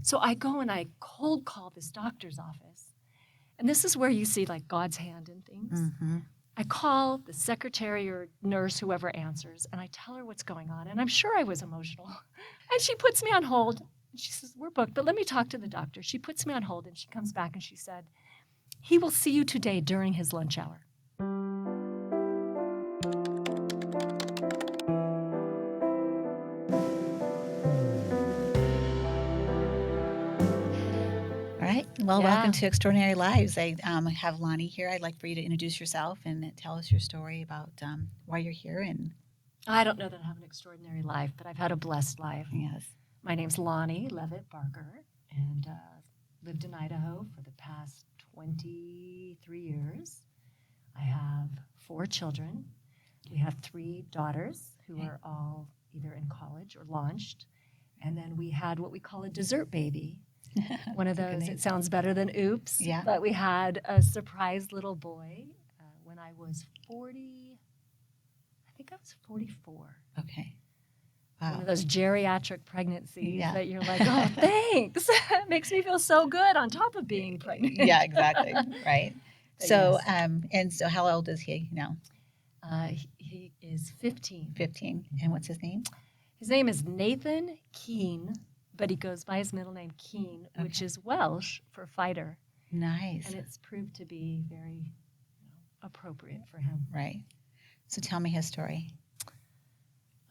So I go and I cold call this doctor's office. And this is where you see like God's hand in things. Mm-hmm. I call the secretary or nurse, whoever answers, and I tell her what's going on. And I'm sure I was emotional. And she puts me on hold. And she says, we're booked, but let me talk to the doctor. She puts me on hold and she comes back and she said, he will see you today during his lunch hour. All right. Well, Yeah. welcome to Extraordinary Lives. I have Lonnie here. I'd like for you to introduce yourself and tell us your story about why you're here. And I don't know that I have an extraordinary life, but I've had a blessed life. yes, My name's Lonnie Levitt Barker, and lived in Idaho for the past 23 years. I have 4 children. We have 3 daughters who are all either in college or launched. And then we had what we call a dessert baby. One of those, it sounds better than oops. Yeah. But we had a surprise little boy when I was 40, I think I was 44. Okay. Wow. One of those geriatric pregnancies Yeah. that you're like, oh, thanks. It makes me feel so good on top of being pregnant. Yeah, exactly. Right. But So, yes. and so how old is he now? He is 15. 15. And what's his name? His name is Nathan Keene, but he goes by his middle name Keene, which is Welsh for fighter. Nice. And it's proved to be very appropriate for him. Right. So tell me his story.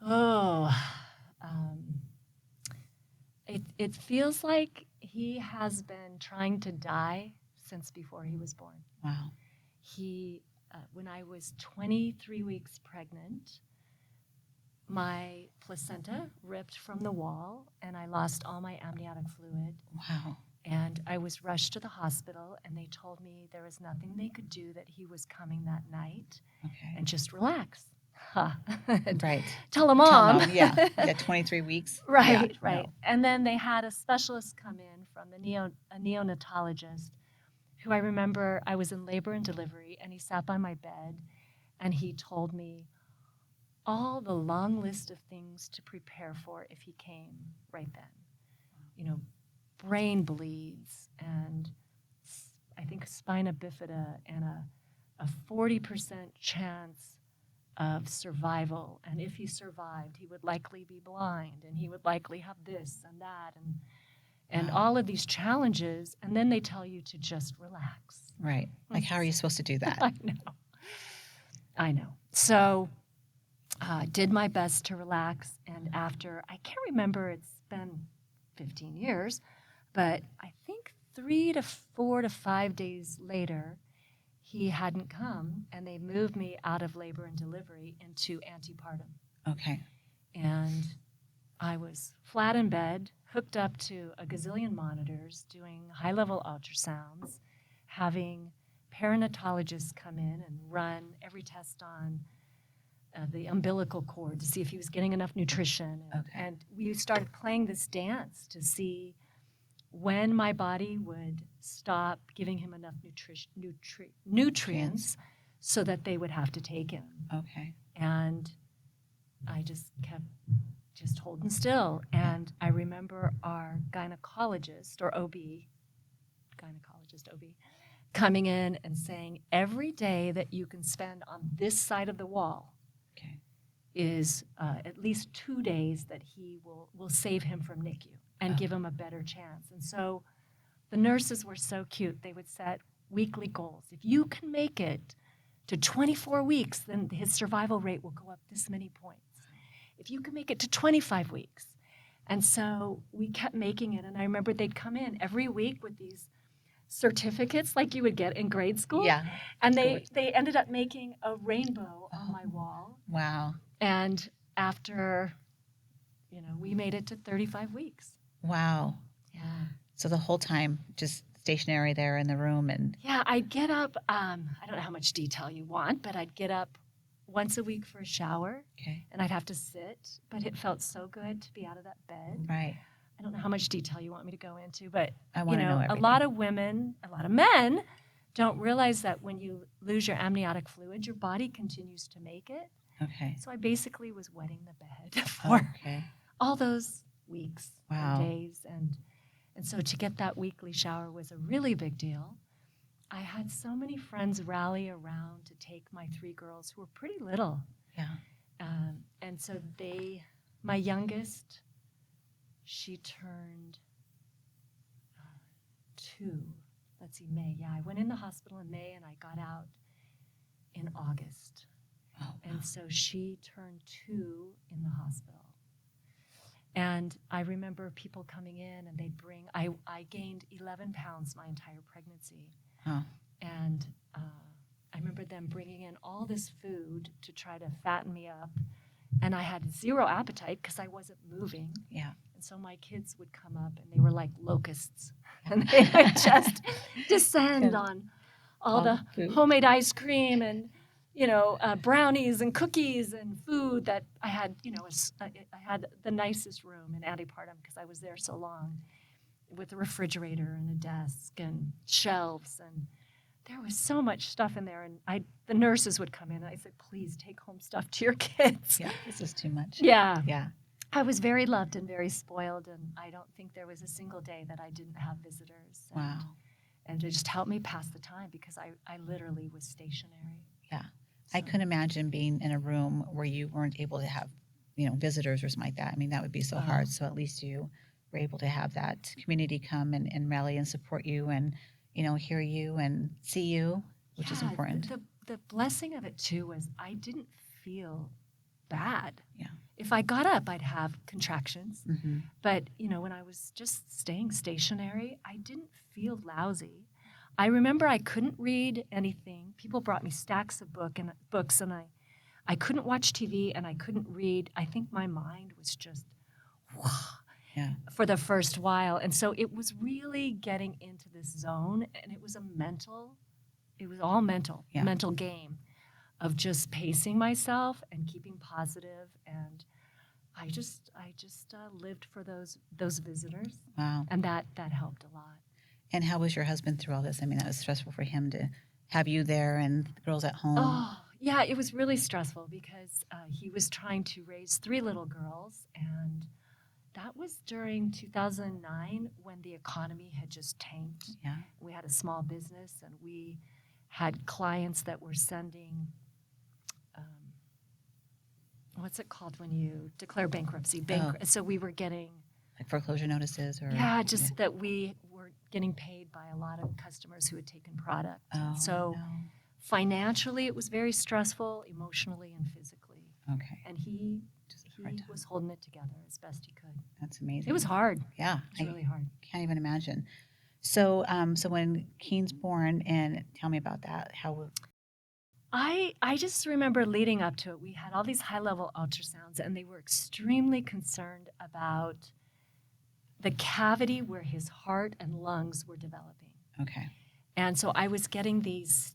Oh, it feels like he has been trying to die since before he was born. Wow. He, when I was 23 weeks pregnant, my placenta ripped from the wall and I lost all my amniotic fluid. Wow. And I was rushed to the hospital and they told me there was nothing they could do, that he was coming that night. Okay. And just relax. Right. Tell a mom. Yeah. 23 weeks. Right, Yeah, right. no. And then they had a specialist come in from a neonatologist who I remember I was in labor and delivery, and he sat by my bed and he told me all the long list of things to prepare for if he came right then. You know, brain bleeds and I think spina bifida and a 40% chance of survival. And if he survived, he would likely be blind and he would likely have this and that and all of these challenges. And then they tell you to just relax. Right. Like, how are you supposed to do that? I know. So did my best to relax. And after, I can't remember, it's been 15 years, but I think 3 to 4 to 5 days later, he hadn't come, and they moved me out of labor and delivery into antepartum. Okay. And I was flat in bed, hooked up to a gazillion monitors, doing high-level ultrasounds, having perinatologists come in and run every test on the umbilical cord to see if he was getting enough nutrition. And we started playing this dance to see when my body would stop giving him enough nutrients so that they would have to take him. Okay. And I just kept just holding still. And I remember our gynecologist, OB, coming in and saying, every day that you can spend on this side of the wall is at least 2 days that he will save him from NICU and give him a better chance. And so the nurses were so cute. They would set weekly goals. If you can make it to 24 weeks, then his survival rate will go up this many points. If you can make it to 25 weeks. And so we kept making it. And I remember they'd come in every week with these certificates like you would get in grade school. Yeah. And they ended up making a rainbow on my wall. Wow. And after, we made it to 35 weeks. Wow. Yeah. So the whole time, just stationary there in the room and... Yeah, I'd get up, I don't know how much detail you want, but I'd get up once a week for a shower. Okay. And I'd have to sit, but it felt so good to be out of that bed. Right. I don't know how much detail you want me to go into, but I want to know everything. A lot of women, a lot of men don't realize that when you lose your amniotic fluid, your body continues to make it. Okay. So I basically was wetting the bed for all those weeks Wow. and days. And And so to get that weekly shower was a really big deal. I had so many friends rally around to take my 3 girls who were pretty little. Yeah. And so my youngest, she turned 2. Let's see, May. Yeah, I went in the hospital in May and I got out in August. Oh, wow. And so she turned 2 in the hospital. And I remember people coming in and they'd bring, I gained 11 pounds my entire pregnancy. Huh. And I remember them bringing in all this food to try to fatten me up. And I had 0 appetite because I wasn't moving. Yeah. And so my kids would come up and they were like locusts. And they would just descend on all the food. homemade ice cream and, brownies and cookies and food that I had, I had the nicest room in antepartum because I was there so long, with a refrigerator and a desk and shelves, and there was so much stuff in there. And the nurses would come in and I said, please take home stuff to your kids. Yeah, this is too much. Yeah. Yeah. I was very loved and very spoiled, and I don't think there was a single day that I didn't have visitors. Wow. And it just helped me pass the time because I literally was stationary. Yeah. So. I couldn't imagine being in a room where you weren't able to have, visitors or something like that. I mean, that would be so hard. So at least you were able to have that community come and rally and support you and, hear you and see you, which is important. The blessing of it, too, was I didn't feel bad. Yeah. If I got up, I'd have contractions. Mm-hmm. But, when I was just staying stationary, I didn't feel lousy. I remember I couldn't read anything. People brought me stacks of books, and I couldn't watch TV, and I couldn't read. I think my mind was just for the first while. And so it was really getting into this zone, and it was all mental game of just pacing myself and keeping positive. And I just lived for those visitors. Wow. And that helped a lot. And how was your husband through all this? I mean, that was stressful for him to have you there and the girls at home. Oh, yeah, it was really stressful because he was trying to raise 3 little girls, and that was during 2009 when the economy had just tanked. Yeah. We had a small business, and we had clients that were sending, what's it called when you declare bankruptcy? So we were getting... Like foreclosure notices or... Yeah, that we were getting paid by a lot of customers who had taken product. Financially, it was very stressful, emotionally and physically. Okay. And he was holding it together as best he could. That's amazing. It was hard. Yeah. It was really hard. Can't even imagine. So when Keene's born, and tell me about that. How... I just remember leading up to it, we had all these high-level ultrasounds, and they were extremely concerned about the cavity where his heart and lungs were developing. Okay. And so I was getting these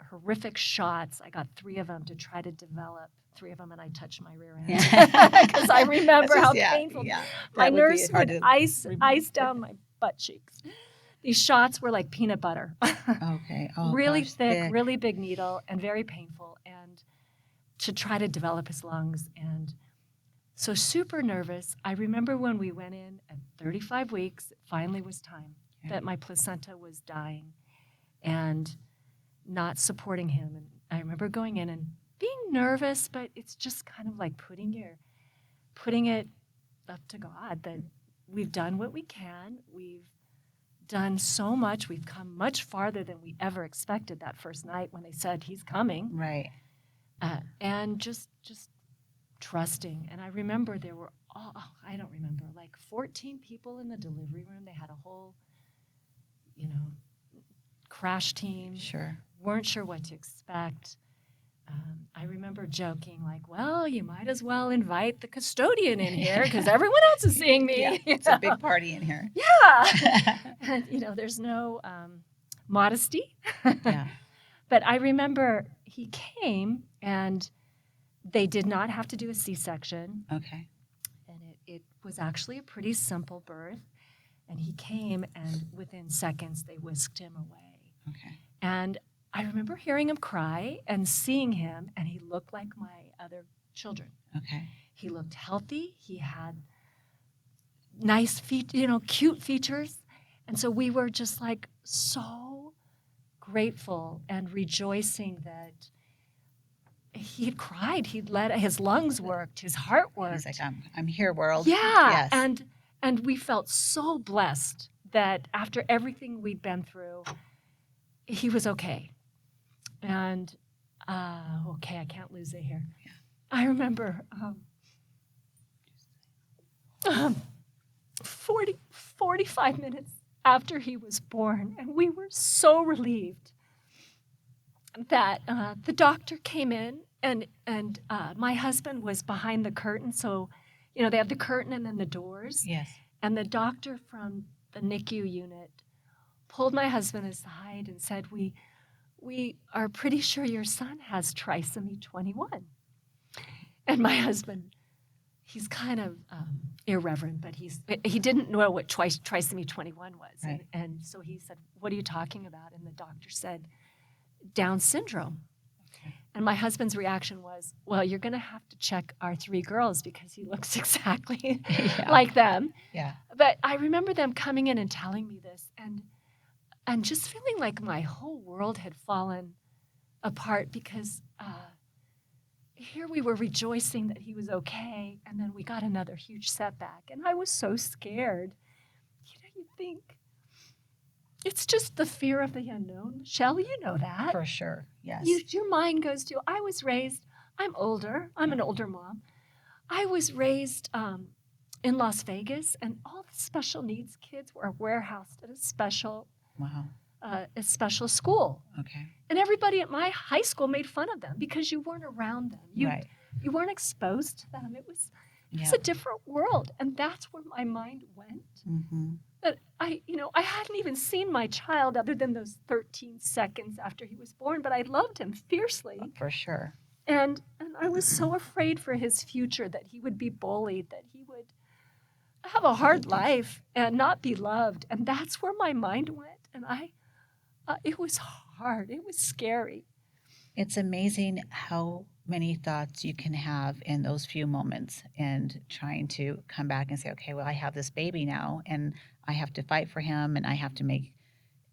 horrific shots. I got 3 of them to try to develop 3 of them, and I touched my rear end because I remember how painful. Yeah. My nurse would ice down my butt cheeks. These shots were like peanut butter. Okay. Oh, really thick, really big needle, and very painful, and to try to develop his lungs. And so super nervous. I remember when we went in at 35 weeks, it finally was time that my placenta was dying and not supporting him. And I remember going in and being nervous, but it's just kind of like putting it up to God that we've done what we can. We've done so much. We've come much farther than we ever expected that first night when they said he's coming. Right. And just trusting. And I remember there were, I don't remember, like 14 people in the delivery room. They had a whole, crash team. Sure. Weren't sure what to expect. I remember joking like, well, you might as well invite the custodian in here because everyone else is seeing me. Yeah, it's a big party in here. Yeah. And, there's no modesty. Yeah. But I remember he came and they did not have to do a C-section. Okay. And it was actually a pretty simple birth. And he came, and within seconds, they whisked him away. Okay. And I remember hearing him cry and seeing him, and he looked like my other children. Okay. He looked healthy. He had nice cute features. And so we were just like so grateful and rejoicing that he had cried. He'd let his lungs worked, his heart worked. He's like, I'm here, world. Yeah. Yes. And we felt so blessed that after everything we'd been through, he was okay. And okay, I can't lose it here. Yeah. I remember 45 minutes after he was born, and we were so relieved that the doctor came in, and my husband was behind the curtain. So, you know, they have the curtain and then the doors. Yes. And the doctor from the NICU unit pulled my husband aside and said, we are pretty sure your son has trisomy 21. And my husband, he's kind of irreverent, but he didn't know what trisomy 21 was. Right. And so he said, what are you talking about? And the doctor said, Down syndrome. Okay. And my husband's reaction was, well, you're going to have to check our 3 girls because he looks exactly like them. Yeah. But I remember them coming in and telling me this, and just feeling like my whole world had fallen apart because here we were rejoicing that he was okay, and then we got another huge setback, and I was so scared. You think it's just the fear of the unknown. Michelle, you know that. For sure. Yes. Your mind goes to, I'm older. I'm an older mom. I was raised in Las Vegas, and all the special needs kids were warehoused at a special school. Okay. And everybody at my high school made fun of them because you weren't around them. You weren't exposed to them. It was a different world. And that's where my mind went. Mm-hmm. That I hadn't even seen my child other than those 13 seconds after he was born, but I loved him fiercely. For sure. And I was so afraid for his future, that he would be bullied, that he would have a hard life and not be loved. And that's where my mind went. And it was hard. It was scary. It's amazing how many thoughts you can have in those few moments, and trying to come back and say, okay, well, I have this baby now, and I have to fight for him, and I have to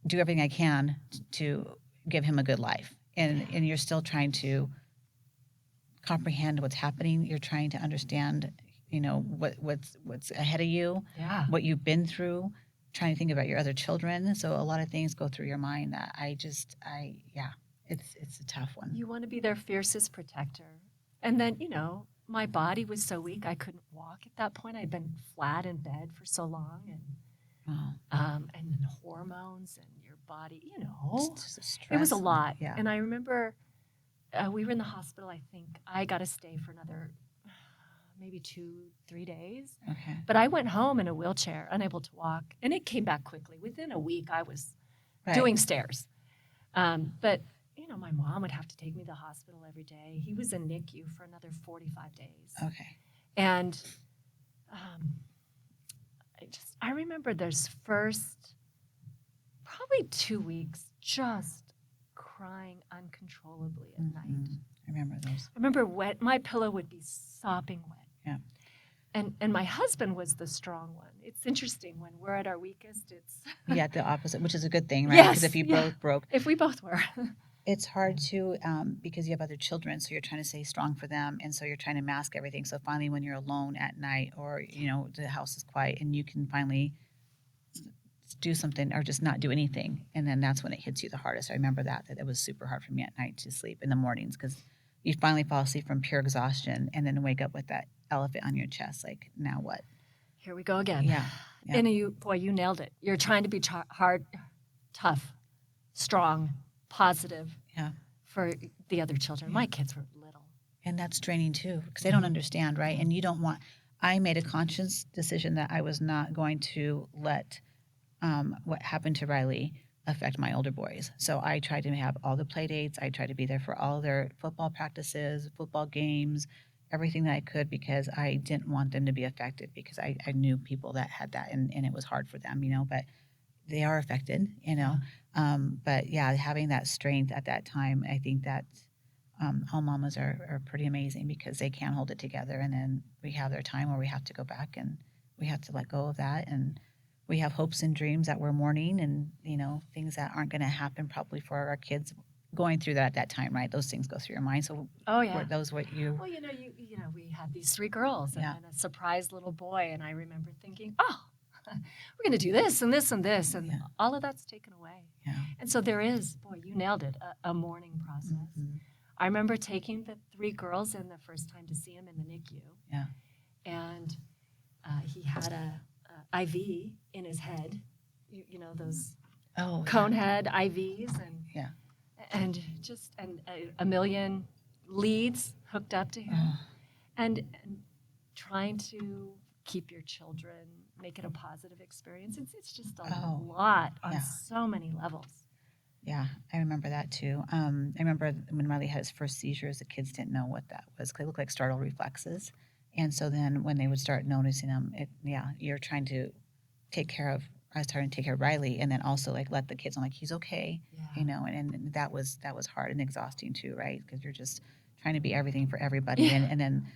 do everything I can to give him a good life. And you're still trying to comprehend what's happening. You're trying to understand, what's ahead of you, what you've been through, trying to think about your other children. So a lot of things go through your mind that it's a tough one. You want to be their fiercest protector. And then, my body was so weak, I couldn't walk at that point. I'd been flat in bed for so long, and then hormones and your body, it was a lot. Yeah. And I remember we were in the hospital. I think I got to stay for another maybe 2-3 days. Okay. But I went home in a wheelchair, unable to walk, and it came back quickly. Within a week, I was doing stairs. But my mom would have to take me to the hospital every day. He was in NICU for another 45 days. Okay. And I remember those first probably 2 weeks just crying uncontrollably at night. I remember those. I remember my pillow would be sopping wet. Yeah. And my husband was the strong one. It's interesting, when we're at our weakest, it's the opposite, which is a good thing, right? Yes, Because if you both broke, if we both were. it's hard to, because you have other children, so you're trying to stay strong for them, and so you're trying to mask everything. So finally, when you're alone at night, or the house is quiet, and you can finally do something or just not do anything, and then that's when it hits you the hardest. I remember that it was super hard for me at night to sleep in the mornings, because you finally fall asleep from pure exhaustion, and then wake up with that elephant on your chest. Like, now what? Here we go again. Yeah. And you nailed it. You're trying to be hard, tough, strong, positive for the other children. My kids were little. And that's draining too, because they don't understand, right? And you don't want, I made a conscious decision that I was not going to let what happened to Riley affect my older boys. So I tried to have all the play dates. I tried to be there for all their football practices, football games, everything that I could, because I didn't want them to be affected, because I knew people that had that, and it was hard for them, but they are affected, but yeah, having that strength at that time, I think that all mamas are pretty amazing, because they can hold it together, and then we have their time where we have to go back and we have to let go of that and we have hopes and dreams that we're mourning, and things that aren't going to happen probably for our kids going through that at that time, right? Those things go through your mind. So Oh were yeah. those what you? Well, we had these 3 girls and Yeah. then a surprise little boy, and I remember thinking, oh, we're going to do this and this and this, and Yeah. all of that's taken away. Yeah. And so there is, boy, you nailed it, a mourning process. Mhm. I remember taking the 3 girls in the first time to see him in the NICU. Yeah. And he had a IV in his head, those Oh, cone head IVs, Yeah. and a million leads hooked up to him, Oh, and trying to keep your children, make it a positive experience. It's just a Oh, lot on yeah. so many levels. yeah, I remember that too. I remember when Riley had his first seizures, the kids didn't know what that was. They looked like startle reflexes. And so then when they would start noticing them, you're trying to take care of, I was trying to take care of Riley, and then also like let the kids know like he's okay, Yeah. and that was hard and exhausting too, right? Because you're just trying to be everything for everybody, and then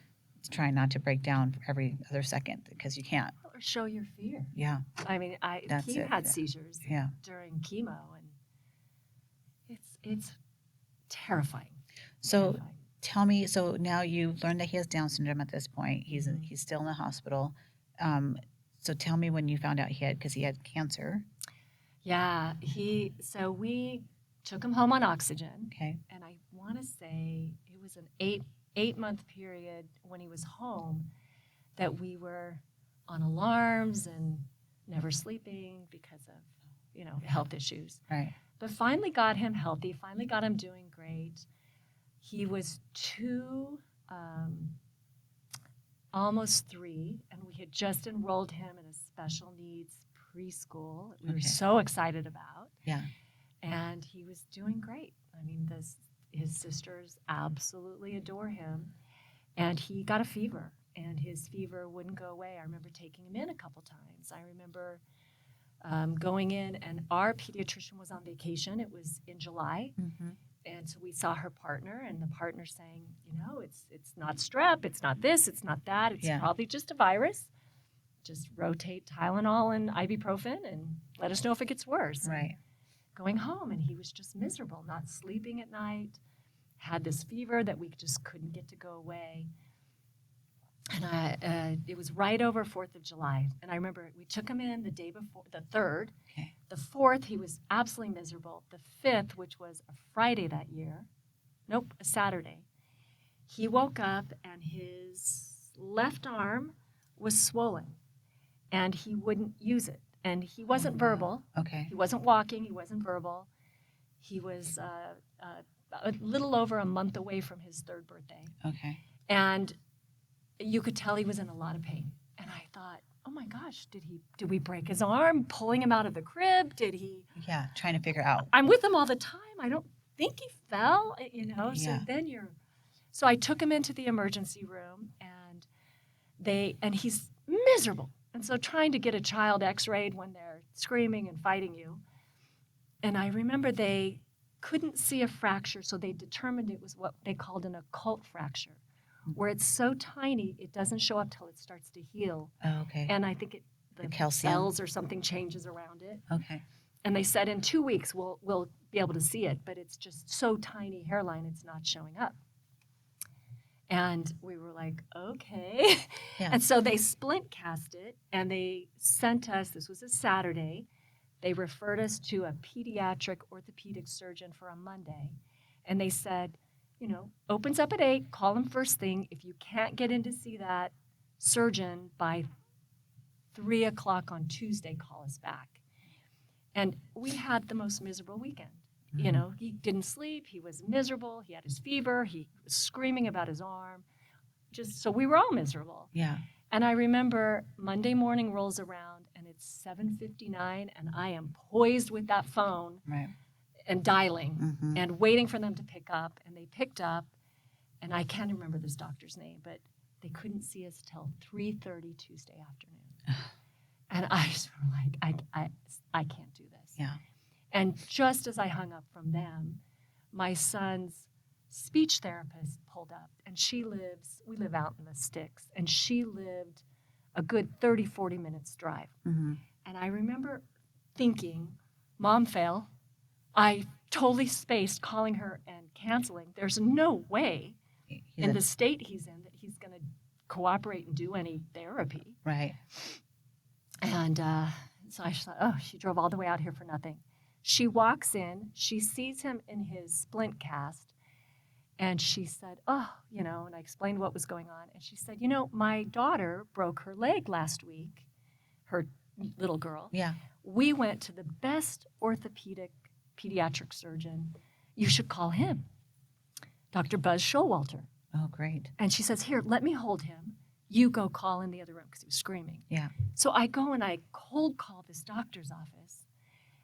trying not to break down every other second because you can't. Or show your fear. Yeah, I mean, That's Keene it. had seizures yeah. during chemo, and it's terrifying. So Terrifying. tell me, so now you've learned that he has Down syndrome at this point. He's Mhm. he's still in the hospital. So tell me when you found out because he had cancer. Yeah, so we took him home on oxygen, Okay. and I want to say it was an eight-month period when he was home that we were on alarms and never sleeping because of health issues. Right. But finally got him healthy. Finally got him doing great. He was 2, almost 3, and we had just enrolled him in a special needs preschool that we were Okay. so excited about. Yeah. And he was doing great. I mean, his sisters absolutely adore him. And he got a fever, and his fever wouldn't go away. I remember taking him in a couple times. I remember going in, and our pediatrician was on vacation. It was in July. Mm-hmm. And so we saw her partner, and the partner saying, it's not strep, it's not this, it's not that, it's probably just a virus. Just rotate Tylenol and ibuprofen and let us know if it gets worse. Right. Going home, and he was just miserable, not sleeping at night, had this fever that we just couldn't get to go away. And it was right over 4th of July. And I remember we took him in the day before, the 3rd. Okay. The 4th, he was absolutely miserable. The 5th, which was a Friday that year, a Saturday, he woke up and his left arm was swollen and he wouldn't use it. And he wasn't verbal. Okay. He wasn't walking. He wasn't verbal. He was a little over a month away from his 3rd birthday. Okay. And you could tell he was in a lot of pain. And I thought, oh my gosh, did we break his arm pulling him out of the crib? Did he? Yeah, trying to figure out. I'm with him all the time. I don't think he fell, Yeah. So then so I took him into the emergency room, and he's miserable. And so trying to get a child x-rayed when they're screaming and fighting you. And I remember they couldn't see a fracture, so they determined it was what they called an occult fracture, where it's so tiny it doesn't show up till it starts to heal. Oh, okay. And I think the calcium cells or something changes around it. Okay. And they said in 2 weeks we'll be able to see it, but it's just so tiny hairline, it's not showing up. And we were like, okay. Yeah. And so they splint cast it, and they sent us, this was a Saturday, they referred us to a pediatric orthopedic surgeon for a Monday. And they said, opens up at 8, call him first thing. If you can't get in to see that surgeon by 3 o'clock on Tuesday, call us back. And we had the most miserable weekend. Mm-hmm. He didn't sleep. He was miserable. He had his fever. He was screaming about his arm. So we were all miserable. Yeah. And I remember Monday morning rolls around, and it's 7:59, and I am poised with that phone Right. and dialing Mm-hmm. and waiting for them to pick up. And they picked up, and I can't remember this doctor's name, but they couldn't see us till 3:30 Tuesday afternoon. And I just were like, I can't do this. Yeah. And just as I hung up from them, my son's speech therapist pulled up, and we live out in the sticks, and she lived a good 30, 40 minutes drive. Mm-hmm. And I remember thinking, Mom fail. I totally spaced calling her and canceling. There's no way in the state he's in that he's going to cooperate and do any therapy. Right. And so I thought, oh, she drove all the way out here for nothing. She walks in, she sees him in his splint cast, and she said, oh, and I explained what was going on. And she said, my daughter broke her leg last week, her little girl. Yeah. We went to the best pediatric surgeon. You should call him, Dr. Buzz Showalter. Oh, great. And she says, here, let me hold him. You go call in the other room, because he was screaming. Yeah. So I go and I cold call this doctor's office.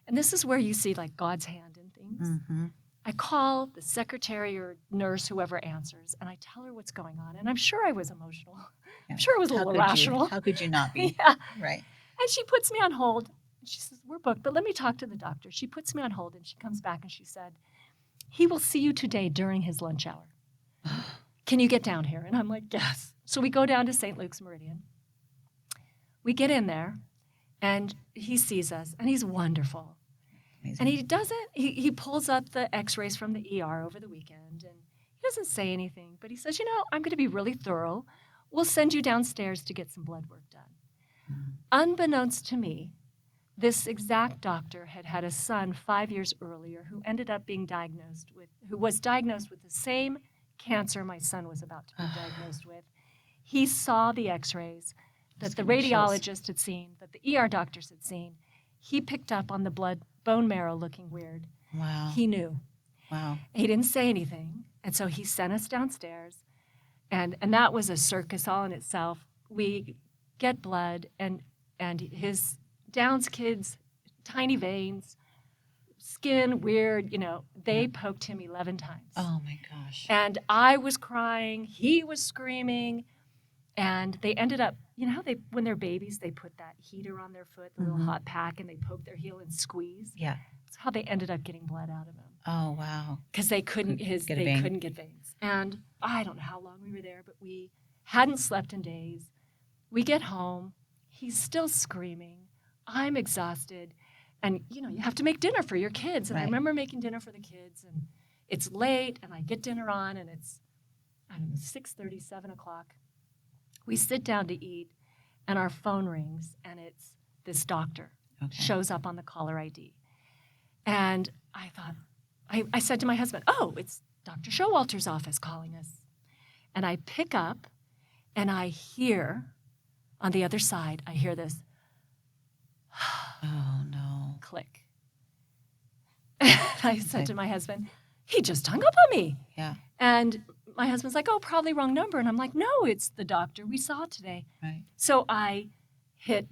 And this is where you see like God's hand in things. Mm-hmm. I call the secretary or nurse, whoever answers, and I tell her what's going on. And I'm sure I was emotional. Yeah. I'm sure I was a little irrational. How could you not be? Yeah. Right. And she puts me on hold. She says, we're booked, but let me talk to the doctor. She puts me on hold, and she comes back and she said, he will see you today during his lunch hour. Can you get down here? And I'm like, yes. So we go down to St. Luke's Meridian. We get in there, and he sees us, and he's wonderful. Amazing. And he doesn't, he pulls up the x-rays from the ER over the weekend, and he doesn't say anything, but he says, I'm going to be really thorough. We'll send you downstairs to get some blood work done. Mm-hmm. Unbeknownst to me, this exact doctor had had a son 5 years earlier who ended up being who was diagnosed with the same cancer my son was about to be diagnosed with. He saw the x-rays that the radiologist had seen, that the ER doctors had seen. He picked up on the bone marrow looking weird. Wow. He knew. Wow. He didn't say anything. And so he sent us downstairs. And that was a circus all in itself. We get blood, and his Down's kids, tiny veins, skin weird, they poked him 11 times. Oh my gosh. And I was crying, he was screaming, and they ended up, how when they're babies, they put that heater on their foot, the little hot pack, and they poke their heel and squeeze. Yeah. That's how they ended up getting blood out of him. Oh, wow. Because they couldn't couldn't get veins. And I don't know how long we were there, but we hadn't slept in days. We get home, he's still screaming. I'm exhausted. And, you have to make dinner for your kids. And right. I remember making dinner for the kids, and it's late, and I get dinner on, and it's, 6:30, 7 o'clock. We sit down to eat, and our phone rings, and it's this doctor. Shows up on the caller ID. And I thought, I said to my husband, oh, it's Dr. Showalter's office calling us. And I pick up, and I hear, on the other side, I hear this, oh, no. Click. I said to my husband, he just hung up on me. Yeah. And my husband's like, oh, probably wrong number. And I'm like, no, it's the doctor we saw today. Right. So I hit,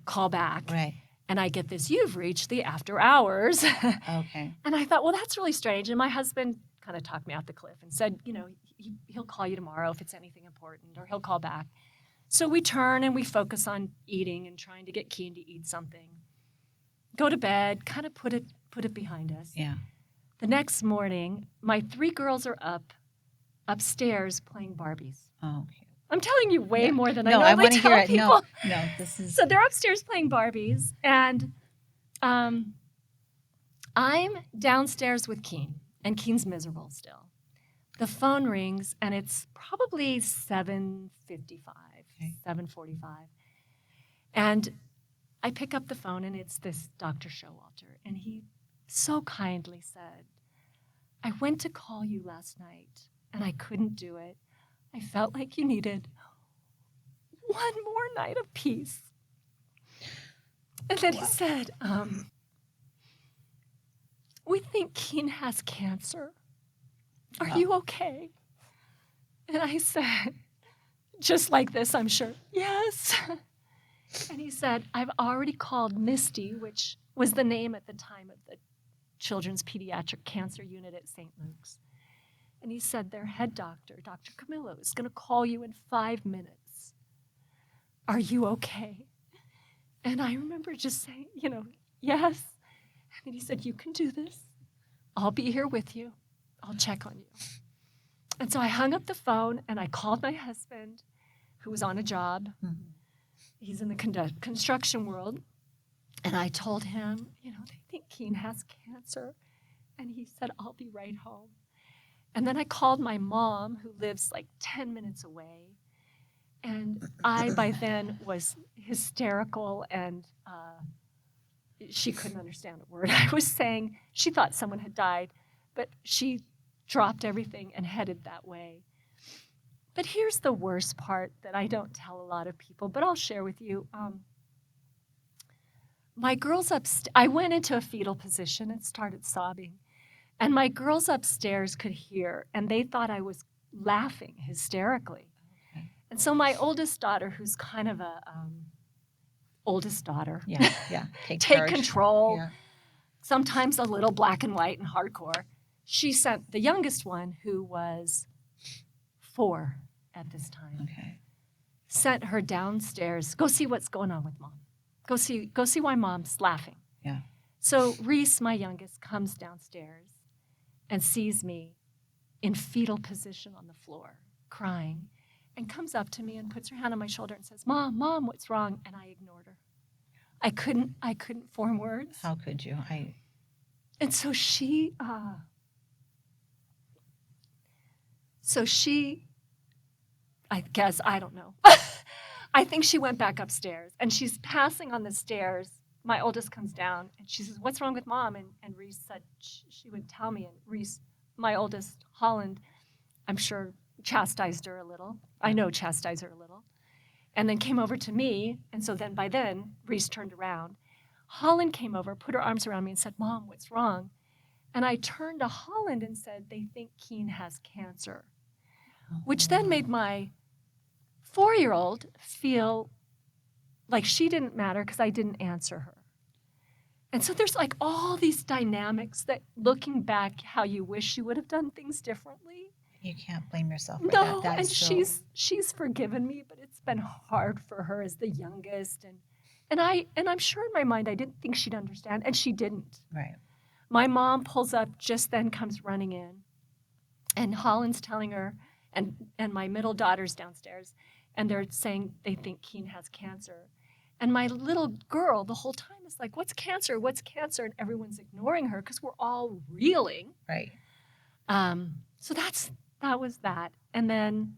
call back. Right. And I get this, you've reached the after hours. Okay. And I thought, well, that's really strange. And my husband kind of talked me off the cliff and said, he'll call you tomorrow if it's anything important, or he'll call back. So we turn and we focus on eating and trying to get Keene to eat something. Go to bed, kind of put it behind us. Yeah. The next morning, my 3 girls are upstairs playing Barbies. Oh, okay. I'm telling you way more than I No, I normally want to tell hear it. people. No, this is. So they're upstairs playing Barbies, and I'm downstairs with Keene, and Keene's miserable still. The phone rings, and it's probably 7:55, 7:45. And I pick up the phone, and it's this Dr. Showalter, and he so kindly said, I went to call you last night, and I couldn't do it. I felt like you needed one more night of peace. And then he said, we think Keene has cancer. Are you okay? And I said, just like this, I'm sure, yes. And he said, I've already called Misty, which was the name at the time of the Children's Pediatric Cancer Unit at St. Luke's. And he said, their head doctor, Dr. Camillo, is going to call you in 5 minutes. Are you okay? And I remember just saying, yes. And then he said, you can do this. I'll be here with you. I'll check on you. And so I hung up the phone, and I called my husband, who was on a job. he's in the construction world. And I told him, they think Keene has cancer. And he said, I'll be right home. And then I called my mom, who lives like 10 minutes away. And I, by then, was hysterical, and she couldn't understand a word I was saying. She thought someone had died, but she dropped everything and headed that way. But here's the worst part that I don't tell a lot of people, but I'll share with you. My girls I went into a fetal position and started sobbing. And my girls upstairs could hear, and they thought I was laughing hysterically. And so my oldest daughter, who's kind of a oldest daughter, take control, sometimes a little black and white and hardcore, she sent the youngest one, who was 4 at this time, sent her downstairs, go see what's going on with Mom. Go see why Mom's laughing. Yeah. So Reese, my youngest, comes downstairs and sees me in fetal position on the floor, crying, and comes up to me and puts her hand on my shoulder and says, Mom, what's wrong? And I ignored her. I couldn't form words. How could you? And so she, I guess, I don't know. I think she went back upstairs, and she's passing on the stairs. My oldest comes down, and she says, what's wrong with Mom? And Reese said she would tell me. And Reese, my oldest, Holland, I'm sure chastised her a little. I know chastised her a little. And then came over to me, and so then by then, Reese turned around. Holland came over, put her arms around me, and said, Mom, what's wrong? And I turned to Holland and said, they think Keene has cancer, which then made my 4-year-old feel like she didn't matter because I didn't answer her. And so there's like all these dynamics that, looking back, how you wish you would have done things differently. You can't blame yourself for no, that. And she's forgiven me, but it's been hard for her as the youngest. And I'm sure in my mind I didn't think she'd understand, and she didn't. Right. My mom pulls up, just then comes running in, and Holland's telling her, and my middle daughter's downstairs, and they're saying they think Keene has cancer. And my little girl the whole time is like, what's cancer? What's cancer? And everyone's ignoring her because we're all reeling. Right. So that was that. And then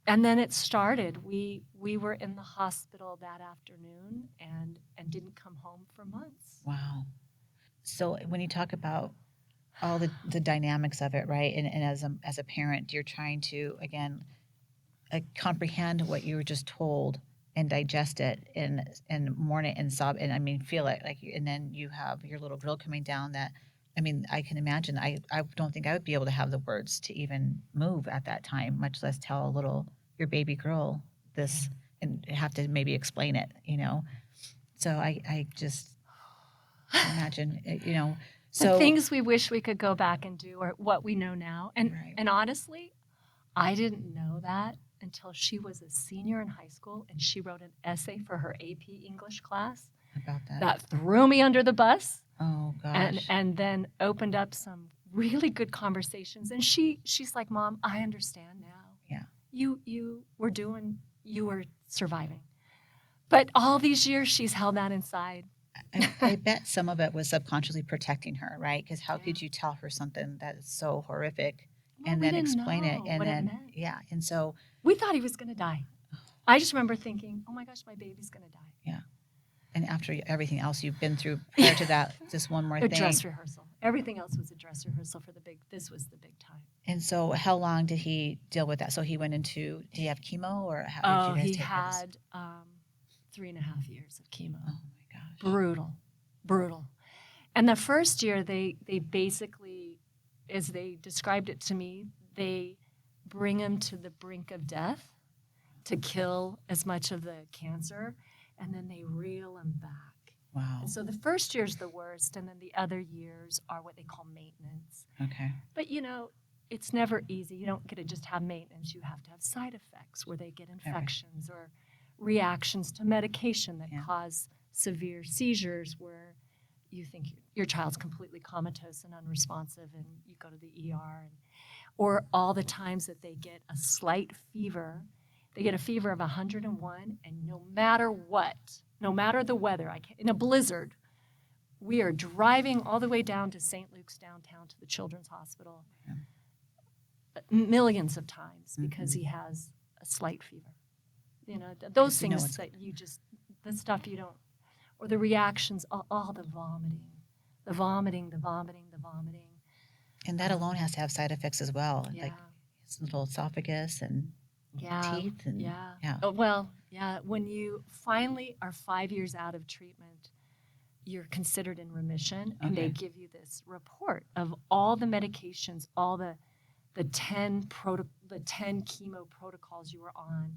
it started. We were in the hospital that afternoon and didn't come home for months. Wow. So when you talk about all the dynamics of it, right? And as a parent, you're trying to, again, comprehend what you were just told and digest it and mourn it and sob and feel it, and then you have your little girl coming down that, I can imagine. I don't think I would be able to have the words to even move at that time, much less tell your baby girl this and have to maybe explain it, So I just imagine, So the things we wish we could go back and do are what we know now. And honestly, I didn't know that until she was a senior in high school, and she wrote an essay for her AP English class about that threw me under the bus. Oh gosh. And then opened up some really good conversations. And she's like, Mom, I understand now. Yeah. You were surviving. But all these years she's held that inside. I bet some of it was subconsciously protecting her, right? Because how could you tell her something that is so horrific and then explain it? And then, and so we thought he was going to die. I just remember thinking, oh my gosh, my baby's going to die. Yeah. And after everything else you've been through prior to that, just one more thing. A dress rehearsal. Everything else was a dress rehearsal for this was the big time. And so how long did he deal with that? So he went into, did he have chemo or how did you guys take had 3.5 years of chemo. Oh my gosh. Brutal. And the first year they basically, as they described it to me, they bring him to the brink of death to kill as much of the cancer, and then they reel him back. Wow. And so the first year's the worst, and then the other years are what they call maintenance. Okay. But it's never easy. You don't get to just have maintenance. You have to have side effects where they get infections or reactions to medication that cause severe seizures where you think your child's completely comatose and unresponsive, and you go to the ER, or all the times that they get a slight fever They get a fever of 101, and no matter what, no matter the weather, in a blizzard, we are driving all the way down to St. Luke's downtown to the Children's Hospital millions of times because he has a slight fever. You know, those things that you just, the stuff you don't, or the reactions, all the vomiting. And that alone has to have side effects as well, like his little esophagus and teeth. And, when you finally are 5 years out of treatment, you're considered in remission, and they give you this report of all the medications, all the 10 chemo protocols you were on,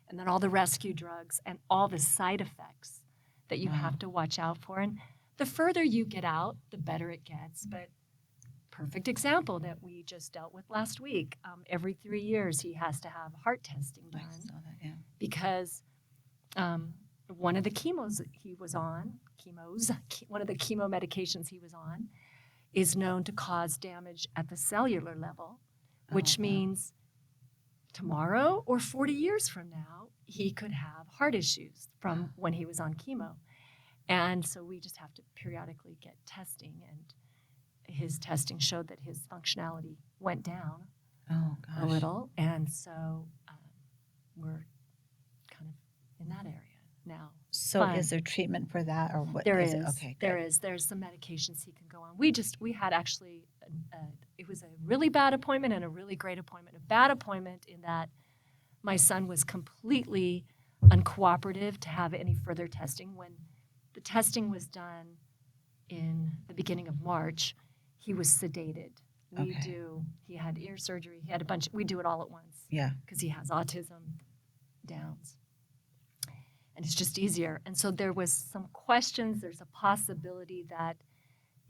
and then all the rescue drugs and all the side effects that you have to watch out for. And the further you get out, the better it gets. But perfect example that we just dealt with last week. Every 3 years, he has to have heart testing done. I saw that, because one of the chemos he was on, one of the chemo medications he was on, is known to cause damage at the cellular level, which means tomorrow or 40 years from now, he could have heart issues from when he was on chemo. And so we just have to periodically get testing, and his testing showed that his functionality went down a little. And so we're kind of in that area now. So is there treatment for that, or what? There is. Okay, there is. There's some medications he can go on. We had actually, it was a really bad appointment and a really great appointment. A bad appointment in that my son was completely uncooperative to have any further testing. When the testing was done in the beginning of March, he was sedated. He had ear surgery. He had we do it all at once. Yeah. Because he has autism, Downs. And it's just easier. And so there was some questions. There's a possibility that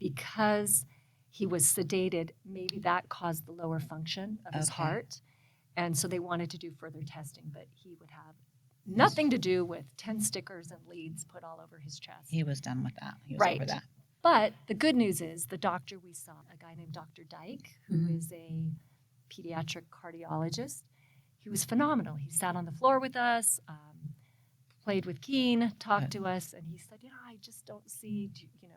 because he was sedated, maybe that caused the lower function of his heart. And so they wanted to do further testing, but he would have nothing to do with 10 stickers and leads put all over his chest. He was done with that. He was over that. But the good news is the doctor we saw, a guy named Dr. Dyke, who is a pediatric cardiologist, he was phenomenal. He sat on the floor with us, played with Keene, talked to us, and he said, I just don't see,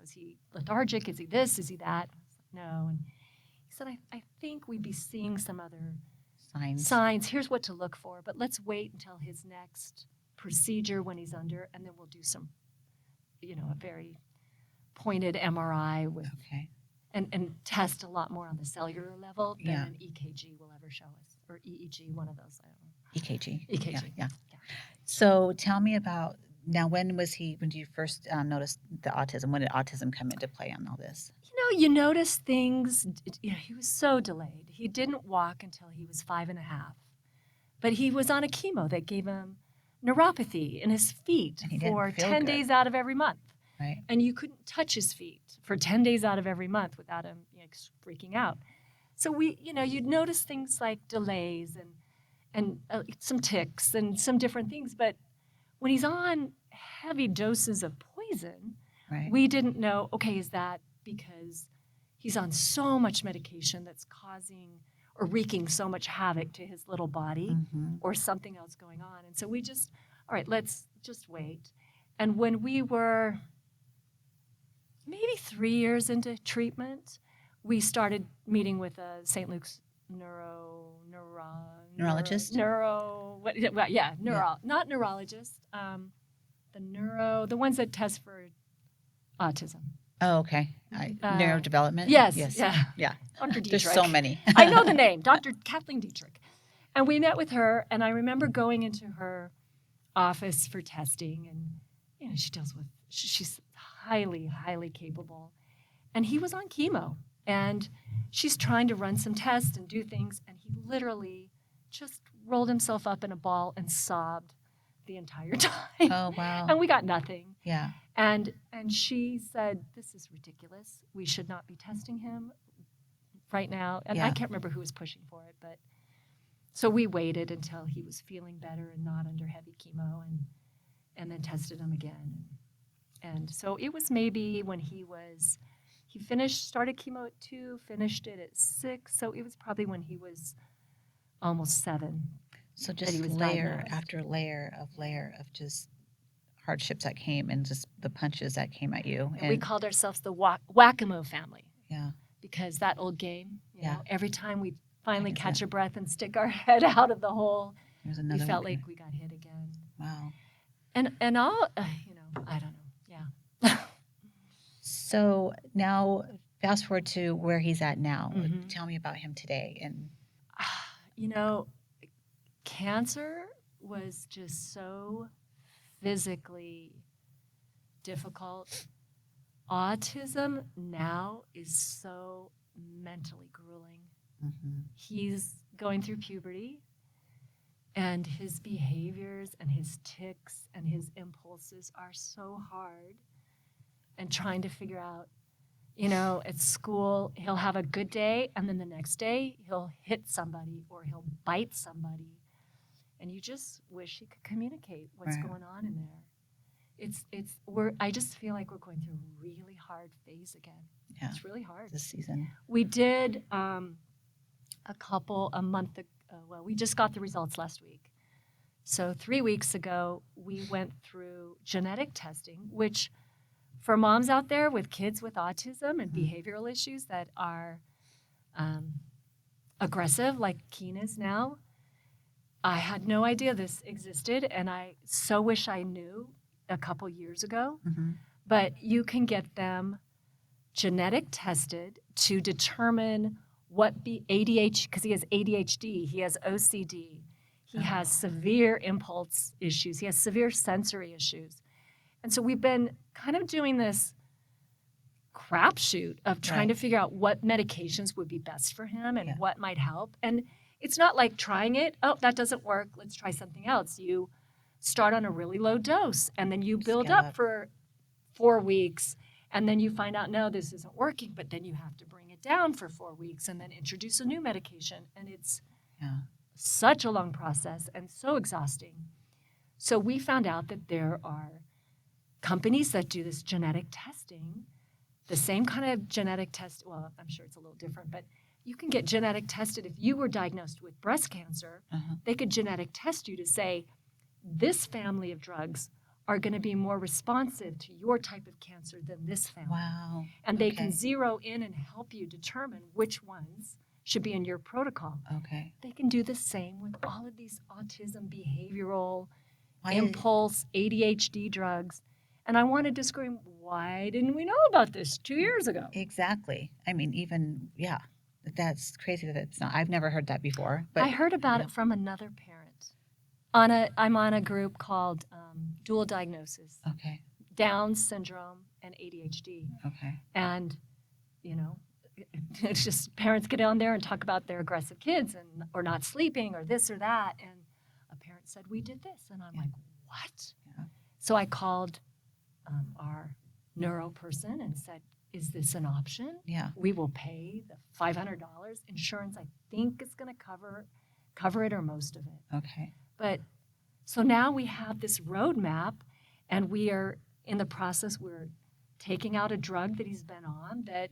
is he lethargic? Is he this? Is he that? I was like, no. And he said, I think we'd be seeing some other signs. Here's what to look for, but let's wait until his next procedure when he's under, and then we'll do some, a very pointed MRI with, and test a lot more on the cellular level than an EKG will ever show us, or EEG, one of those. I don't know. EKG. Yeah. So tell me about, now when did you first notice the autism? When did autism come into play on all this? You notice things, he was so delayed. He didn't walk until he was 5.5. But he was on a chemo that gave him neuropathy in his feet for 10 days out of every month. Right. And you couldn't touch his feet for 10 days out of every month without him freaking out. So you'd notice things like delays and some tics and some different things. But when he's on heavy doses of poison, we didn't know, is that because he's on so much medication that's causing or wreaking so much havoc to his little body or something else going on. And so we just, all right, let's just wait. And when we were maybe 3 years into treatment, we started meeting with a St. Luke's neurologist? Not neurologist, the ones that test for autism. Oh, okay. Neurodevelopment? Yes. Yeah. Dr. Dietrich. There's so many. I know the name, Dr. Kathleen Dietrich. And we met with her, and I remember going into her office for testing, and she's highly, highly capable. And he was on chemo, and she's trying to run some tests and do things, and he literally just rolled himself up in a ball and sobbed the entire time. Oh, wow. And we got nothing. Yeah. And she said, this is ridiculous. We should not be testing him right now. And I can't remember who was pushing for it, but so we waited until he was feeling better and not under heavy chemo, and then tested him again. And so it was maybe when he started chemo at 2, finished it at 6. So it was probably when he was almost 7. So that he just was layer diagnosed. after layer of just hardships that came and just the punches that came at you. And we called ourselves the whack-a-mole family Yeah, because that old game, yeah, every time we I finally can see catch that. a breath and stick our head out of the hole, There's we another one felt coming. like we got hit again. Wow. And all, I don't know. Yeah. So now, fast forward to where he's at now. Mhm. Tell me about him today. And You know, cancer was just so physically difficult. Autism now is so mentally grueling. mhm, He's going through puberty, and his behaviors and his tics and his impulses are so hard. And trying to figure out, at school, he'll have a good day, and then the next day, he'll hit somebody or he'll bite somebody. And you just wish he could communicate what's Right. going on in there. I just feel like we're going through a really hard phase again. Yeah. It's really hard. This season. We did a month ago, we just got the results last week. So 3 weeks ago, we went through genetic testing, which for moms out there with kids with autism and behavioral issues that are aggressive, like Keene is now, I had no idea this existed, and I so wish I knew a couple years ago. Mm-hmm. But you can get them genetic tested to determine what ADHD, because he has ADHD, he has OCD, he has severe impulse issues, he has severe sensory issues. And so we've been kind of doing this crapshoot of trying to figure out what medications would be best for him and what might help. And it's not like trying it, oh, that doesn't work, let's try something else. You start on a really low dose, and then you build up for 4 weeks, and then you find out, no, this isn't working, but then you have to bring it down for 4 weeks and then introduce a new medication. And it's such a long process and so exhausting. So we found out that there are companies that do this genetic testing, the same kind of genetic test. Well, I'm sure it's a little different, but you can get genetic tested. If you were diagnosed with breast cancer, they could genetic test you to say, this family of drugs are going to be more responsive to your type of cancer than this family. Wow. And they can zero in and help you determine which ones should be in your protocol. Okay. They can do the same with all of these autism, behavioral, impulse, ADHD drugs. And I wanted to scream, why didn't we know about this 2 years ago? Exactly. I mean, even, that's crazy that it's not. I've never heard that before. But I heard about it from another parent. I'm on a group called Dual Diagnoses. Okay. Down syndrome and ADHD. Okay. And, it's just parents get on there and talk about their aggressive kids or not sleeping or this or that. And a parent said, we did this. And I'm like, what? Yeah. So I called our neuro person and said, is this an option? Yeah. We will pay the $500. Insurance, I think, is going to cover it or most of it. Okay. But so now we have this roadmap, and we are in the process, we're taking out a drug that he's been on, that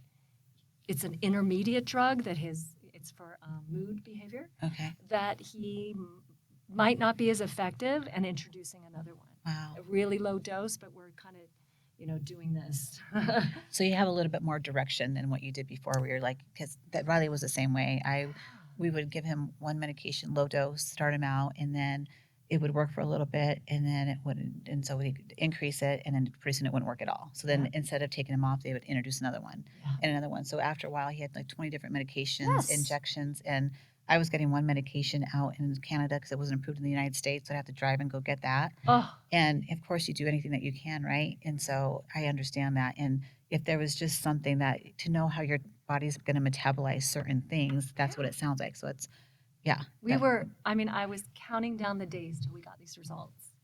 it's an intermediate drug that it's for mood behavior. Okay. That he might not be as effective, and introducing another one. Wow. A really low dose, but we're kind of, doing this. So you have a little bit more direction than what you did before, where you're like, because that Riley was the same way. We would give him one medication, low dose, start him out, and then it would work for a little bit, and then it wouldn't, and so we could increase it, and then pretty soon it wouldn't work at all. So then instead of taking him off, they would introduce another one and another one. So after a while, he had like 20 different medications, injections, and I was getting one medication out in Canada because it wasn't approved in the United States, so I'd have to drive and go get that. Oh. And of course, you do anything that you can, right? And so I understand that. And if there was just something that to know how your body's going to metabolize certain things, that's what it sounds like. So it's, I was counting down the days till we got these results.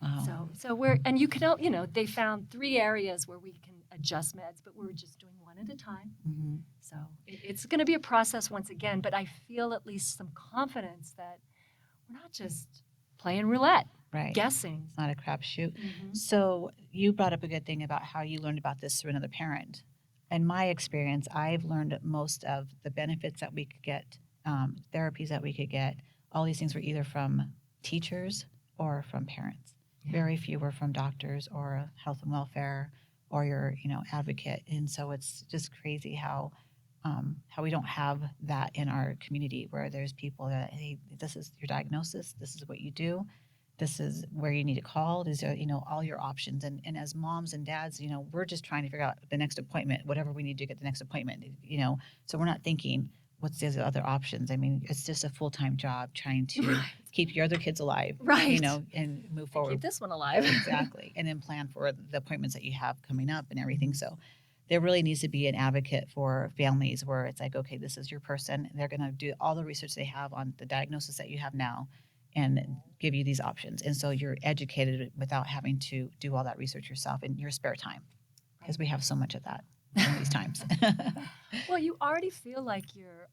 Wow. So and you can, they found 3 areas where we can adjust meds, but we're just doing one at a time. Mm-hmm. So it's going to be a process once again, but I feel at least some confidence that we're not just playing roulette, guessing. It's not a crapshoot. Mm-hmm. So you brought up a good thing about how you learned about this through another parent. In my experience, I've learned most of the benefits that we could get, therapies that we could get all these things were either from teachers or from parents. Yeah. Very few were from doctors or health and welfare or your, advocate. And so it's just crazy how we don't have that in our community where there's people that, hey, this is your diagnosis, this is what you do, this is where you need to call, these are, all your options. And as moms and dads, we're just trying to figure out the next appointment, whatever we need to get the next appointment, so we're not thinking, what's the other options? I mean, it's just a full-time job trying to keep your other kids alive, Right. And move forward. Keep this one alive. Exactly. And then plan for the appointments that you have coming up and everything. So there really needs to be an advocate for families where it's like, okay, this is your person. They're going to do all the research they have on the diagnosis that you have now and give you these options. And so you're educated without having to do all that research yourself in your spare time, because we have so much of that in these times. Well, you already feel like you're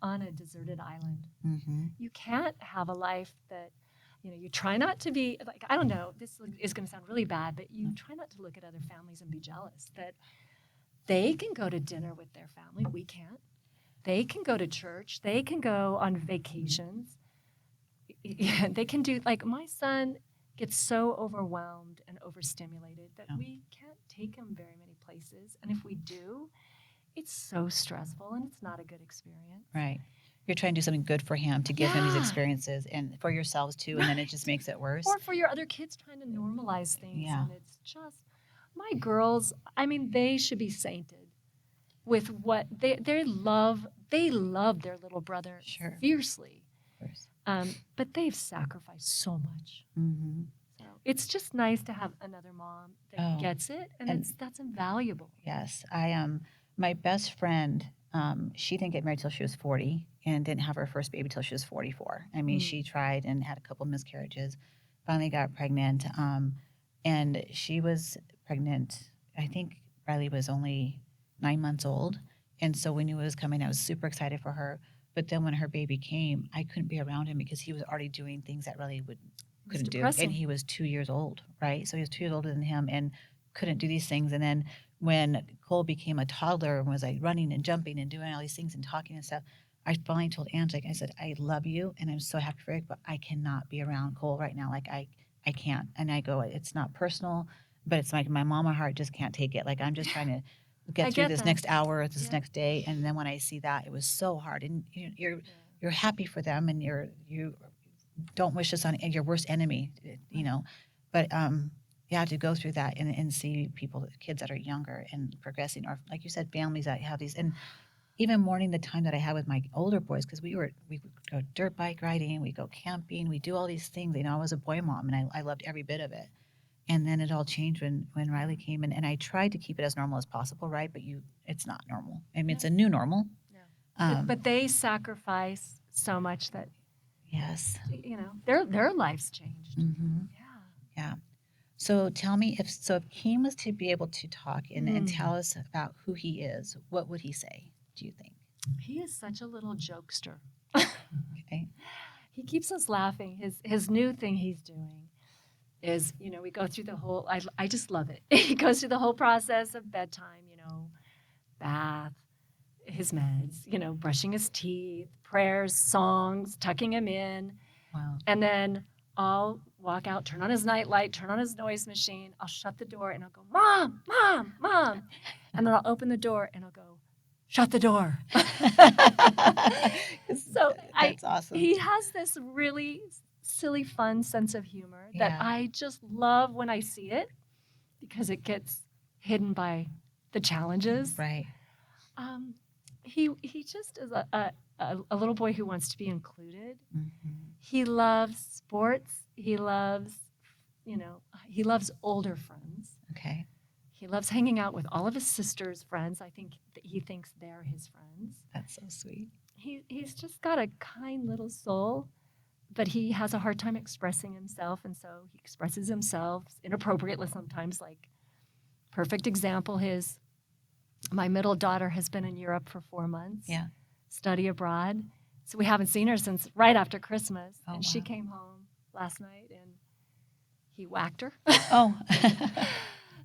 on a deserted island. Mm-hmm. You can't have a life that, you try not to be like, I don't know, this is going to sound really bad, but you try not to look at other families and be jealous that they can go to dinner with their family. We can't. They can go to church. They can go on vacations. They can do, like, my son gets so overwhelmed and overstimulated that we can't take him very many places. And if we do, it's so stressful and it's not a good experience. Right. You're trying to do something good for him to give him these experiences and for yourselves too. And then it just makes it worse. Or for your other kids trying to normalize things. Yeah. And it's just, my girls, I mean, they should be sainted with what they love. They love their little brother fiercely. Of course. But they've sacrificed so much. Mm-hmm. So it's just nice to have another mom that gets it. And that's invaluable. Yes. My best friend, she didn't get married till she was 40 and didn't have her first baby till she was 44. I mean, she tried and had a couple miscarriages, finally got pregnant. And she was pregnant, I think Riley was only 9 months old. And so we knew it was coming. I was super excited for her. But then when her baby came, I couldn't be around him because he was already doing things that Riley couldn't do. And he was 2 years old, right? So he was 2 years older than him and couldn't do these things. And then when Cole became a toddler and was like running and jumping and doing all these things and talking and stuff, I finally told Angela, I said, I love you and I'm so happy for you, but I cannot be around Cole right now. Like I can't. And I go, it's not personal, but it's like my mama heart just can't take it. Like I'm just trying to get through this next hour or this next day. And then when I see that, it was so hard. And you're happy for them and you don't wish this on your worst enemy, but to go through that and see kids that are younger and progressing, or like you said, families that have these, and even mourning the time that I had with my older boys, because we would go dirt bike riding, we go camping, we do all these things. I was a boy mom and I loved every bit of it. And then it all changed when Riley came in, and I tried to keep it as normal as possible, right? But it's not normal. I mean, it's a new normal. No. But they sacrifice so much that, their lives changed. Mm-hmm. Yeah. So tell me, if Keene was to be able to talk and tell us about who he is, what would he say, do you think? He is such a little jokester. Okay. He keeps us laughing. His new thing he's doing is, we go through the whole, I just love it. He goes through the whole process of bedtime, bath, his meds, brushing his teeth, prayers, songs, tucking him in. Wow. And then I'll walk out, turn on his nightlight, turn on his noise machine. I'll shut the door and I'll go, Mom, Mom, Mom. And then I'll open the door and I'll go, shut the door. So that's awesome. He has this really silly, fun sense of humor that I just love when I see it, because it gets hidden by the challenges. Right. He just is a little boy who wants to be included. Mm-hmm. He loves sports. He loves, he loves older friends. Okay. He loves hanging out with all of his sister's friends. I think that he thinks they're his friends. That's so sweet. He's just got a kind little soul, but he has a hard time expressing himself, and so he expresses himself inappropriately sometimes. Like, perfect example, my middle daughter has been in Europe for 4 months. Yeah. Study abroad. So we haven't seen her since right after Christmas. Oh, and she came home last night and he whacked her. Oh.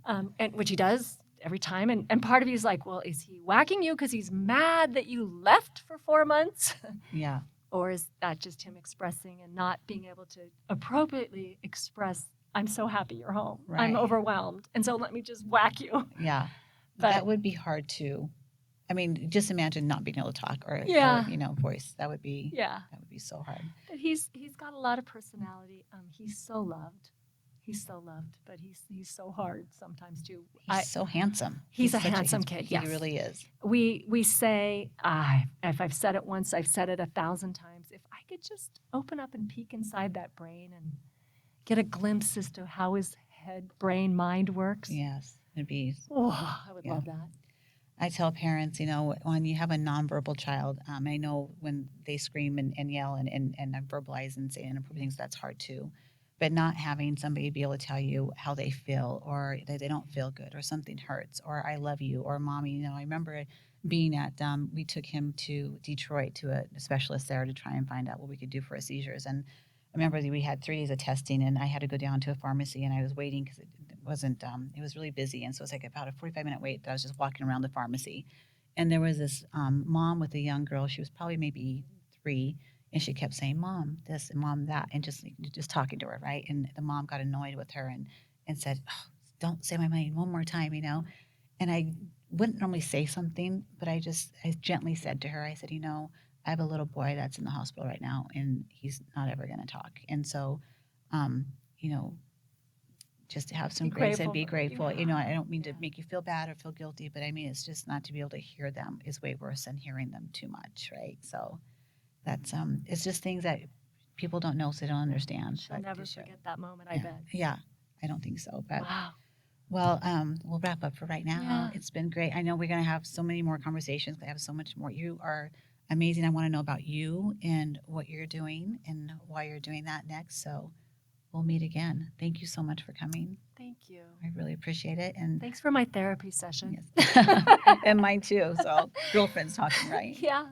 And which he does every time. And part of you is like, well, is he whacking you because he's mad that you left for 4 months? Yeah. Or is that just him expressing and not being able to appropriately express, I'm so happy you're home. I'm Right. overwhelmed. And so let me just whack you. Yeah. But That would be hard to, I mean, just imagine not being able to talk or Yeah. voice. That would be yeah. so hard. But he's got a lot of personality. He's so loved. He's so loved, but he's so hard sometimes too. He's so handsome. He's a such handsome kid, He yes. really is. We say, if I've said it once, I've said it 1,000 times. If I could just open up and peek inside that brain and get a glimpse as to how his head, brain, mind works. Yes, it'd be. Oh, I would Yeah. love that. I tell parents, when you have a nonverbal child, I know when they scream and yell and verbalize and say inappropriate things, that's hard too. But not having somebody be able to tell you how they feel or that they don't feel good or something hurts or I love you or mommy, I remember being at, we took him to Detroit to a specialist there to try and find out what we could do for his seizures. And I remember that we had 3 days of testing and I had to go down to a pharmacy and I was waiting because it wasn't, it was really busy. And so it was like about a 45-minute wait that I was just walking around the pharmacy. And there was this mom with a young girl. She was probably maybe 3. And she kept saying, Mom, this and Mom, that, and just talking to her, right? And the mom got annoyed with her and said, oh, don't say my name one more time, And I wouldn't normally say something, but I gently said to her, I said, I have a little boy that's in the hospital right now, and he's not ever going to talk. And so, just to have some grace and be grateful. I don't mean to make you feel bad or feel guilty, but I mean, it's just not to be able to hear them is way worse than hearing them too much, right? So that's it's just things that people don't know, so they don't understand. She'll never forget that moment, I yeah. bet. Yeah, I don't think so. But wow. Well, we'll wrap up for right now. Yeah. It's been great. I know we're going to have so many more conversations. I have so much more. You are amazing. I want to know about you and what you're doing and why you're doing that next. So we'll meet again. Thank you so much for coming. Thank you. I really appreciate it. And thanks for my therapy session. Yes. And mine too. So girlfriends talking, right? Yeah.